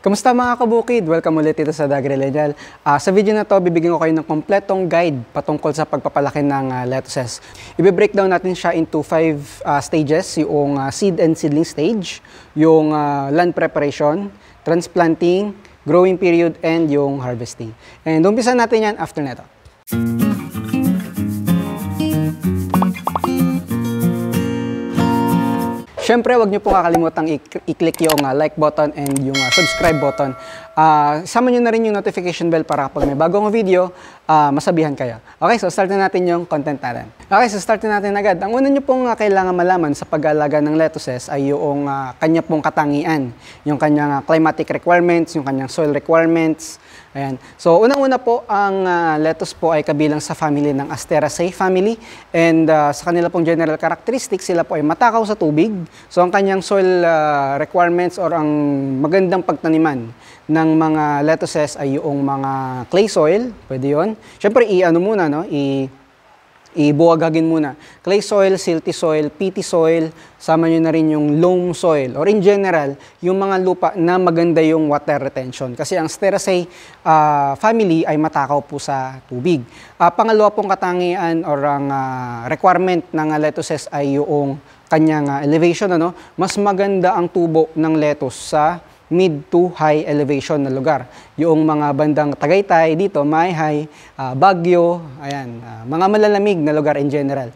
Kamusta mga kabukid? Welcome ulit dito sa Dagrilenial. Sa video na to, bibigyan ko kayo ng kompletong guide patungkol sa pagpapalaki ng lettuces. Ibe-breakdown natin siya into 5 stages, yung seed and seedling stage, yung land preparation, transplanting, growing period, and yung harvesting. And umpisa natin yan after neto. Siyempre, huwag niyo po kakalimutang i-click yung like button and yung subscribe button. Isama niyo na rin yung notification bell para kapag may bagong video, masabihan kayo. Okay, so start na natin yung content natin. Okay, so start na natin agad. Ang una niyo pong kailangan malaman sa pag-aalaga ng lettuces ay yung kanya pong katangian. Yung kanyang climatic requirements, yung kanyang soil requirements. Ayan. So, unang-una po, ang lettuce po ay kabilang sa family ng Asteraceae family. And sa kanila pong general characteristics, sila po ay matakaw sa tubig. So, ang kanyang soil requirements or ang magandang pagtaniman ng mga lettuces ay yung mga clay soil. Pwede yun. Siyempre, ibuwagagin muna. Clay soil, silty soil, peaty soil, sama nyo na rin yung loam soil. Or in general, yung mga lupa na maganda yung water retention. Kasi ang Asteraceae family ay matakaw po sa tubig. Pangalawa pong katangian or ang requirement ng lettuces ay yung kanyang elevation. Mas maganda ang tubo ng lettuce sa mid to high elevation na lugar. Yung mga bandang Tagaytay dito, Mayhay, Baguio, ayan, mga malalamig na lugar in general.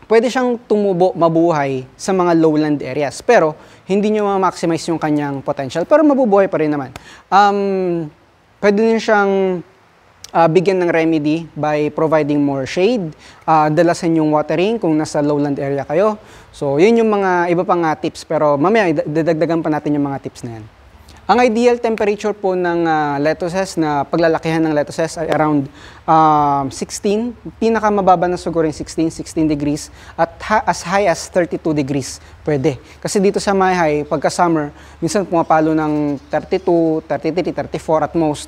Pwede siyang tumubo, mabuhay sa mga lowland areas, pero hindi nyo ma-maximize yung kanyang potential, pero mabubuhay pa rin naman. Pwede din siyang bigyan ng remedy by providing more shade, dalasan yung watering kung nasa lowland area kayo. So, yun yung mga iba pang tips, pero mamaya dadagdagan pa natin yung mga tips na yan. Ang ideal temperature po ng lettuces na paglalakihan ng lettuces ay around 16. Pinakamababa na siguro yung 16 degrees at as high as 32 degrees pwede. Kasi dito sa Mayhay, pagka summer, minsan pumapalo ng 32, 33, 34 at most.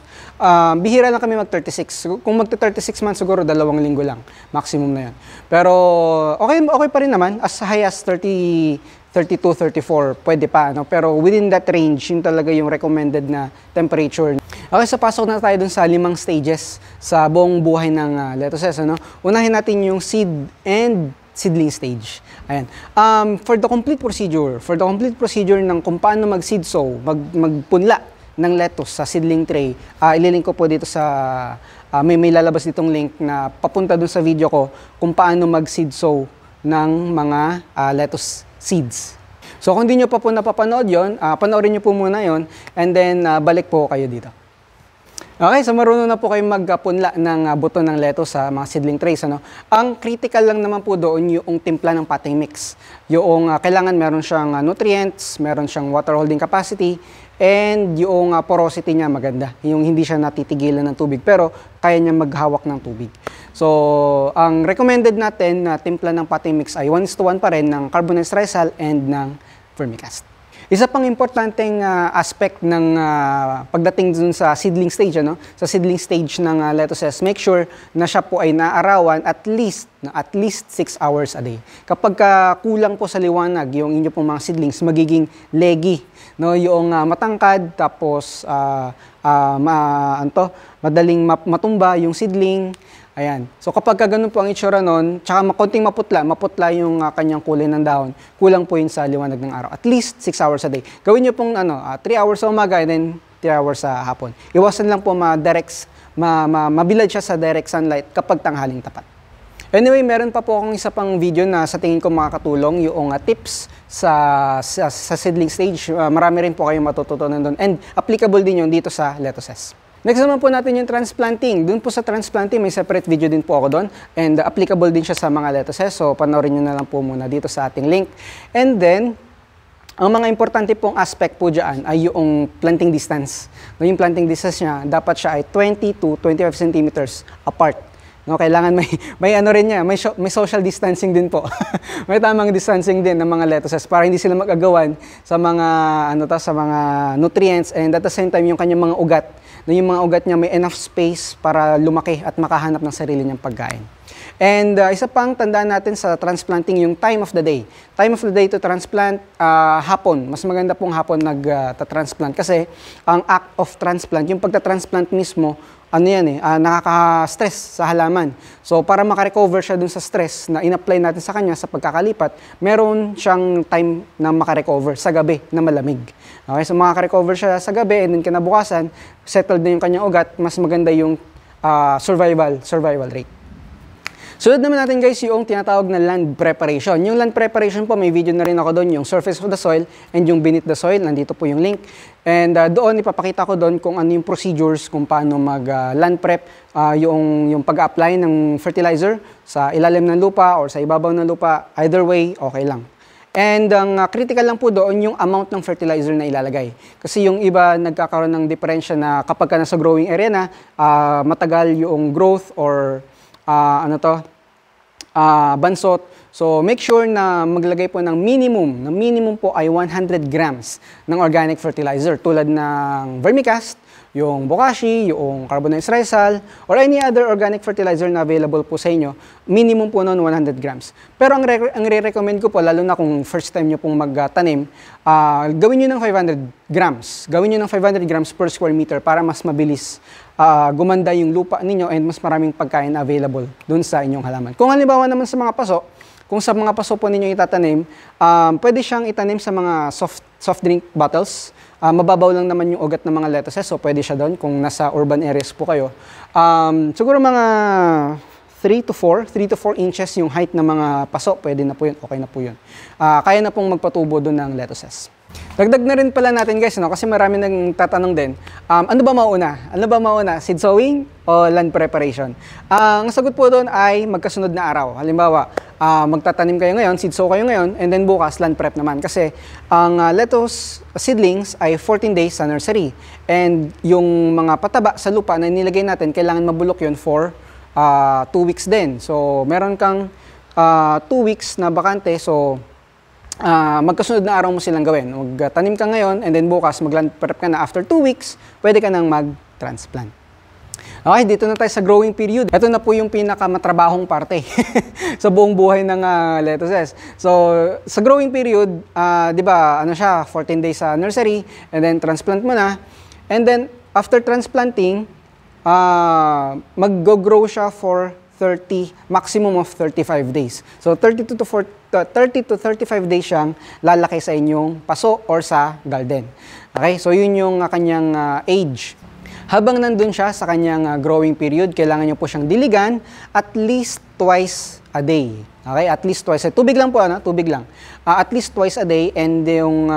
Bihira lang kami mag-36. Kung magta-36 man siguro, 2 linggo lang. Maximum na yan. Pero okay pa rin naman. As high as 32, 34, pwede pa. Pero within that range, yun talaga yung recommended na temperature. Okay, so pasok na tayo dun sa 5 stages sa buong buhay ng lettuces. Unahin natin yung seed and seedling stage. Ayan. For the complete procedure ng kung paano mag-seed sow, magpunla ng lettuce sa seedling tray, ililink ko po dito sa, may lalabas ditong link na papunta dun sa video ko kung paano mag-seed sow ng mga lettuce seeds. So kung hindi nyo pa po napapanood yun, panoorin nyo po muna yun, and then balik po kayo dito. Okay, so marunong na po kayo magpunla ng buto ng lettuce sa mga seedling trays. Ang critical lang naman po doon yung timpla ng potting mix. Yung kailangan meron siyang nutrients, meron siyang water holding capacity, and yung porosity niya maganda. Yung hindi siya natitigilan ng tubig, pero kaya niya maghawak ng tubig. So, ang recommended natin na timpla ng potting mix ay 1:1 pa rin ng carbonate trisal and ng vermicast. Isa pang importanteng aspect ng pagdating dun sa seedling stage, sa seedling stage ng lettuces, make sure na siya po ay naarawan at least 6 hours a day. Kapag kulang po sa liwanag yung inyo pong mga seedlings, magiging leggy, yung matangkad, tapos madaling matumba yung seedling. Ayan. So kapag ganun po ang itsura nun, tsaka konting maputla yung kanyang kulay ng dahon, kulang po yun sa liwanag ng araw. At least 6 hours a day. Gawin nyo pong 3 hours sa umaga and then 3 hours sa hapon. Iwasan lang po mabilad siya sa direct sunlight kapag tanghaling tapat. Anyway, meron pa po akong isa pang video na sa tingin ko makakatulong yung tips sa seedling stage. Marami rin po kayong matututunan doon and applicable din yun dito sa lettuces. Next naman po natin yung transplanting. Doon po sa transplanting, may separate video din po ako doon. And applicable din siya sa mga lettuces. So, panoorin nyo na lang po muna dito sa ating link. And then, ang mga importante pong aspect po dyan ay yung planting distance. Yung planting distance niya, dapat siya ay 20 to 25 centimeters apart. Kailangan may social distancing din po. May tamang distancing din ng mga lettuces para hindi sila mag-agawan sa mga nutrients, and at the same time yung kanyang mga ugat, yung mga ugat niya may enough space para lumaki at makahanap ng sarili niyang pagkain. And isa pang tandaan natin sa transplanting yung time of the day. Time of the day to transplant, hapon. Mas maganda pong hapon nag-transplant kasi ang act of transplant, yung pagta-transplant mismo, nakaka-stress sa halaman. So, para makarecover siya dun sa stress na in-apply natin sa kanya sa pagkakalipat, meron siyang time na makarecover sa gabi na malamig. Okay, so makarecover siya sa gabi and then kinabukasan, settled na yung kanyang ugat, mas maganda yung survival rate. Sunod naman natin guys yung tinatawag na land preparation. Yung land preparation po, may video na rin ako doon, yung surface of the soil and yung beneath the soil. Nandito po yung link. And doon, ipapakita ko doon kung ano yung procedures, kung paano mag-land prep, yung pag-apply ng fertilizer sa ilalim ng lupa or sa ibabaw ng lupa. Either way, okay lang. And ang critical lang po doon yung amount ng fertilizer na ilalagay. Kasi yung iba nagkakaroon ng diferensya na kapag ka nasa growing area na, matagal yung growth or bansot. So, make sure na maglagay po ng minimum. Na minimum po ay 100 grams ng organic fertilizer tulad ng vermicast, yung bokashi, yung carbonized risal, or any other organic fertilizer na available po sa inyo. Minimum po noon 100 grams. Pero ang re-recommend ko po, lalo na kung first time nyo pong magtanim, gawin nyo ng 500 grams. Gawin nyo ng 500 grams per square meter para mas mabilis gumanda yung lupa ninyo and mas maraming pagkain available dun sa inyong halaman. Kung halimbawa naman sa mga paso, kung sa mga paso po ninyo itatanim, pwede siyang itanim sa mga soft drink bottles. Mababaw lang naman yung ugat ng mga lettuces, so pwede siya doon kung nasa urban areas po kayo. Siguro mga 3 to 4 inches yung height ng mga paso, pwede na po yun, okay na po yun. Kaya na pong magpatubo doon ng lettuces. Dagdag na rin pala natin guys, kasi marami nang tatanong din, ano ba mauna? Ano ba mauna? Seed sowing o land preparation? Ang sagot po doon ay magkasunod na araw. Halimbawa, magtatanim kayo ngayon, seed sow kayo ngayon, and then bukas land prep naman. Kasi ang lettuce seedlings ay 14 days sa nursery. And yung mga pataba sa lupa na nilagay natin, kailangan mabulok yun for 2 weeks din. So, meron kang 2 weeks na bakante, so magkasunod na araw mo silang gawin. Magtanim ka ngayon and then bukas mag-land prep ka na. After 2 weeks, pwede ka nang mag-transplant. Okay, dito na tayo sa growing period. Ito na po yung pinakamatrabahong parte sa buong buhay ng lettuces. So, sa growing period, di ba, 14 days sa nursery and then transplant mo na. And then, after transplanting, mag-grow siya for maximum of 35 days. So 30 to 35 days siyang lalaki sa inyong paso or sa garden. Okay? So yun yung kanyang age. Habang nandun siya sa kanyang growing period, kailangan niyo po siyang diligan at least twice a day. Okay? At least twice. Tubig lang po, tubig lang. At least twice a day, and yung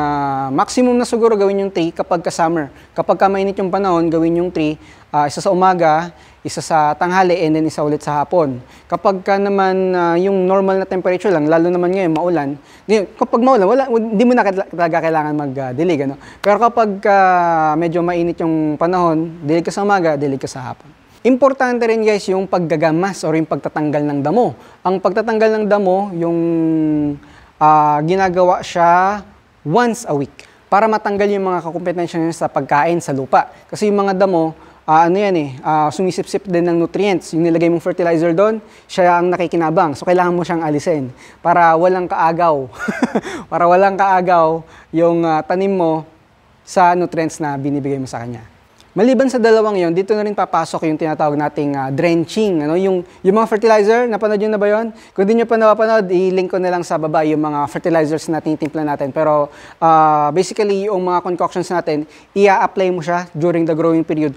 maximum na siguro gawin yung 3 kapag ka-summer. Kapag mainit yung panahon, gawin yung 3. Isa sa umaga, isa sa tanghali, and then isa ulit sa hapon. Kapag ka naman yung normal na temperature lang, lalo naman ngayon maulan, kapag maulan, hindi mo na talaga kailangan mag-dilig. Pero kapag medyo mainit yung panahon, dilig ka sa umaga, dilig ka sa hapon. Importante rin guys yung paggagamas or yung pagtatanggal ng damo. Ang pagtatanggal ng damo, yung ginagawa siya once a week para matanggal yung mga kakumpetensya niya sa pagkain sa lupa. Kasi yung mga damo, sumisip-sip din ng nutrients. Yung nilagay mong fertilizer doon, siya ang nakikinabang. So, kailangan mo siyang alisin para walang kaagaw. Para walang kaagaw yung tanim mo sa nutrients na binibigay mo sa kanya. Maliban sa dalawang yon, dito na rin papasok yung tinatawag nating drenching. Yung mga fertilizer, napanood nyo na ba yun? Kung di nyo pa napanood, i-link ko na lang sa baba yung mga fertilizers na tinitimpla natin. Pero basically, yung mga concoctions natin, i-apply mo siya during the growing period.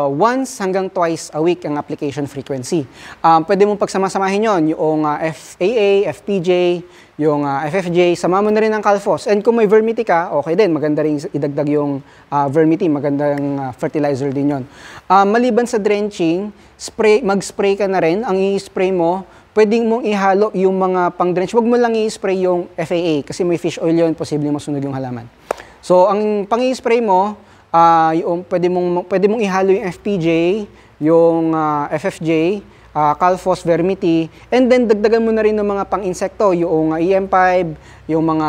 Once hanggang twice a week ang application frequency. Pwede mong pagsamasamahin yon, yung FAA, FPJ, yung FFJ, sama mo na rin ang Calphos. And kung may vermity ka, okay din, maganda rin idagdag yung vermity, magandang fertilizer din yon. Maliban sa drenching, mag-spray ka na rin. Ang i-spray mo, pwedeng mong ihalo yung mga pang-drench. Huwag mo lang i-spray yung FAA kasi may fish oil yon, posibleng masunog yung halaman. So, ang pang-i-spray mo, pwede mong ihalo yung FPJ, yung FFJ, Calphos, Vermity, and then dagdagan mo na rin ng mga pang-insekto, yung EM5, yung mga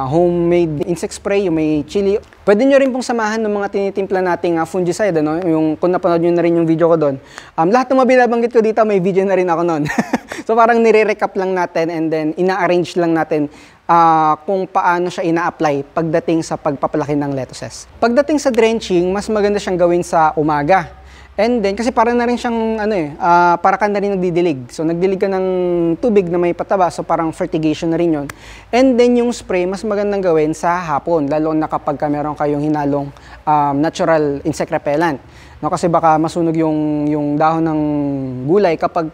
homemade insect spray, yung may chili. Pwede nyo rin pong samahan ng mga tinitimpla nating fungicide, ano? Yung, kung napanood nyo na rin yung video ko doon. Lahat ng mga binabanggit ko dito, may video na rin ako noon. So parang nire-recap lang natin and then ina-arrange lang natin kung paano siya ina-apply pagdating sa pagpapalaki ng lettuces. Pagdating sa drenching, mas maganda siyang gawin sa umaga. And then, kasi parang na rin siyang, para ka na rin nagdidilig. So, nagdilig ka ng tubig na may pataba, so parang fertigation na rin yun. And then, yung spray, mas magandang gawin sa hapon, lalo na kapag meron kayong hinalong natural insect repellent. No, kasi baka masunog yung dahon ng gulay kapag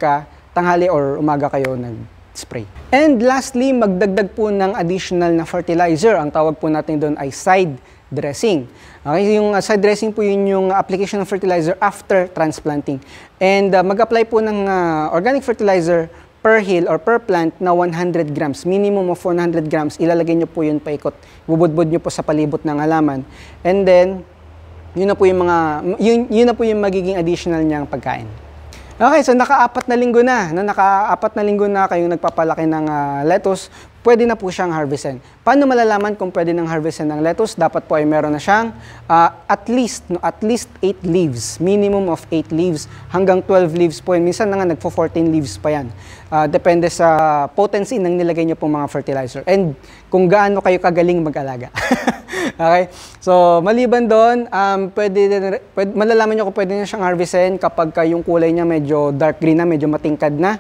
tanghali or umaga kayo nag-spray. And lastly, magdagdag po ng additional na fertilizer. Ang tawag po natin doon ay side dressing. Okay, yung side dressing po yun yung application ng fertilizer after transplanting. And mag-apply po ng organic fertilizer per hill or per plant na 100 grams. Minimum of 100 grams. Ilalagay nyo po yun paikot. Bubudbud nyo po sa palibot ng halaman. And then, yun na po yung magiging additional niyang pagkain. Okay, so naka-4 na linggo na. Naka-4 na linggo na kayong nagpapalaki ng lettuce, pwede na po siyang harvestin. Paano malalaman kung pwede nang harvestin ng lettuce? Dapat po ay meron na siyang at least 8 leaves. Minimum of 8 leaves hanggang 12 leaves po. Minsan na nga nagpo-14 leaves pa yan. Depende sa potency ng nilagay niyo pong mga fertilizer. And kung gaano kayo kagaling mag-alaga. Okay? So, maliban doon, malalaman nyo kung pwede na siyang harvestin kapag yung kulay niya medyo dark green na, medyo matingkad na.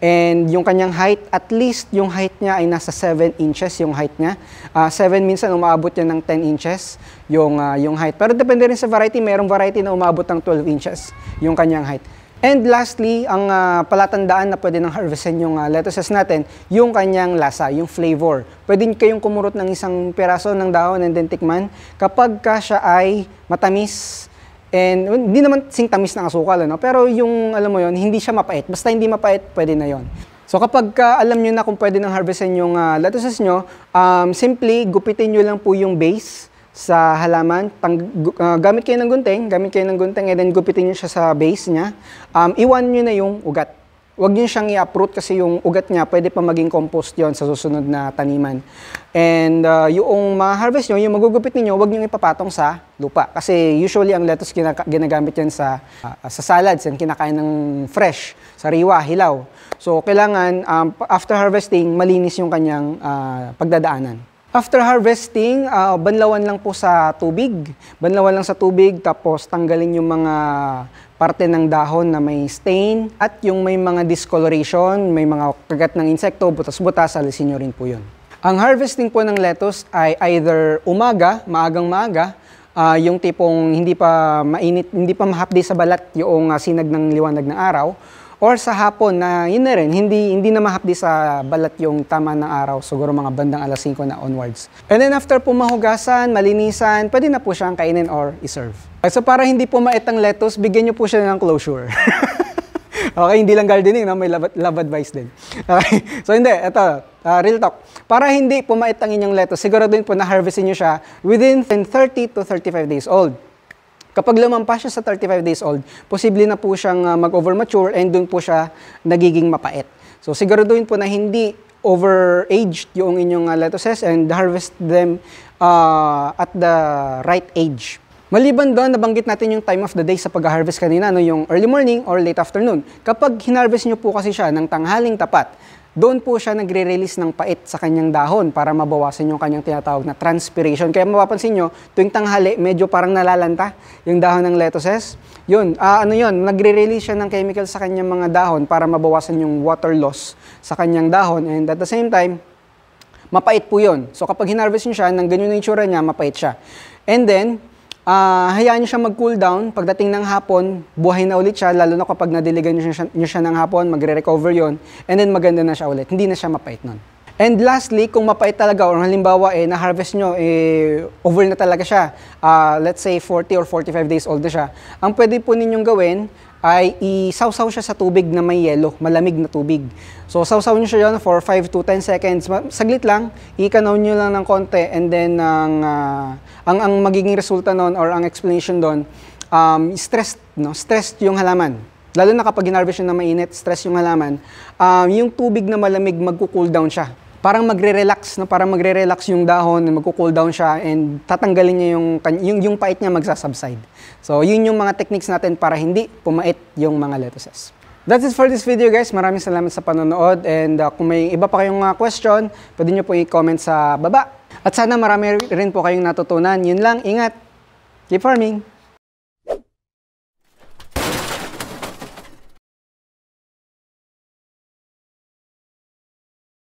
And yung kanyang height, at least yung height niya ay nasa 7 inches yung height niya. 7 minsan umaabot yan ng 10 inches yung height. Pero depende rin sa variety, merong variety na umaabot ng 12 inches yung kanyang height. And lastly, ang palatandaan na pwede nang harvestin yung lettuces natin, yung kanyang lasa, yung flavor. Pwede kayong kumurot ng isang piraso ng dahon and then tikman kapag siya ay matamis. And hindi naman sing tamis ng asukal, ano? Pero yung, alam mo yon, hindi siya mapait. Basta hindi mapait, pwede na yon. So kapag alam nyo na kung pwede nang harvestin yung lettuces nyo, simply gupitin nyo lang po yung base sa halaman. Gamit kayo ng gunting, and then gupitin nyo siya sa base niya. Iwan nyo na yung ugat. Huwag nyo siyang i-uproot kasi yung ugat niya pwede pa maging compost yon sa susunod na taniman. And yung ma-harvest nyo, yung magugupit niyo, huwag nyo ipapatong sa lupa. Kasi usually ang lettuce ginagamit yan sa salads, yan kinakain ng fresh, sariwa, hilaw. So kailangan after harvesting, malinis yung kanyang pagdadaanan. After harvesting, banlawan lang po sa tubig. Banlawan lang sa tubig, tapos tanggalin yung mga parte ng dahon na may stain at yung may mga discoloration, may mga kagat ng insekto, butas-butas, alisin nyo rin po yun. Ang harvesting po ng lettuce ay either umaga, maagang maaga, yung tipong hindi pa mainit, hindi pa mahapdi sa balat yung sinag ng liwanag ng araw, or sa hapon na yun na rin, hindi na mahapdi sa balat yung tama ng araw, siguro mga bandang alas 5 na onwards. And then after po mahugasan, malinisan, pwede na po siyang kainin or iserve. So para hindi po mait ang lettuce, bigyan nyo po siya ng closure. Okay, hindi lang gardening, no? May love advice din. Okay, so hindi, ito, real talk. Para hindi po mait ang inyong lettuce, siguraduhin po na harvestin nyo siya within 30 to 35 days old. Kapag lumampas siya sa 35 days old, posible na po siyang mag-over-mature and doon po siya nagiging mapait. So siguraduhin po na hindi over-aged yung inyong lettuces and harvest them at the right age. Maliban doon, nabanggit natin yung time of the day sa pag-harvest kanina, no? Yung early morning or late afternoon. Kapag hinarvest nyo po kasi siya ng tanghaling tapat, doon po siya nagre-release ng pait sa kanyang dahon para mabawasan yung kanyang tinatawag na transpiration. Kaya mapapansin nyo, tuwing tanghali, medyo parang nalalanta yung dahon ng lettuces. Yun, nagre-release siya ng chemical sa kanyang mga dahon para mabawasan yung water loss sa kanyang dahon. And at the same time, mapait po yun. So kapag hinarvest nyo siya, ng ganyan na itsura niya, mapait siya. And then, hayaan nyo siya mag-cool down. Pagdating ng hapon, buhay na ulit siya, lalo na kapag nadiligan nyo siya ng hapon, magre-recover yon, and then maganda na siya ulit. Hindi na siya mapait nun. And lastly, kung mapait talaga, or halimbawa, na-harvest nyo, over na talaga siya, let's say 40 or 45 days old na siya, ang pwede po ninyong gawin ay isawsaw siya sa tubig na may yelo, malamig na tubig. So, sawsaw nyo siya yun for 5 to 10 seconds. Saglit lang, ikanaw nyo lang ng konti, and then ang magiging resulta nun or ang explanation doon, stressed yung halaman. Lalo na kapag ginarvest nyo na mainit, stress yung halaman, yung tubig na malamig magko-cool down siya. Parang magre-relax, no? Parang magre-relax yung dahon, magko-cool down siya, and tatanggalin niya yung pait niya magsasubside. So, yun yung mga techniques natin para hindi pumait yung mga lettuces. That's it for this video, guys. Maraming salamat sa panonood, and kung may iba pa kayong question, pwede nyo po i-comment sa baba. At sana marami rin po kayong natutunan. Yun lang, ingat. Keep farming!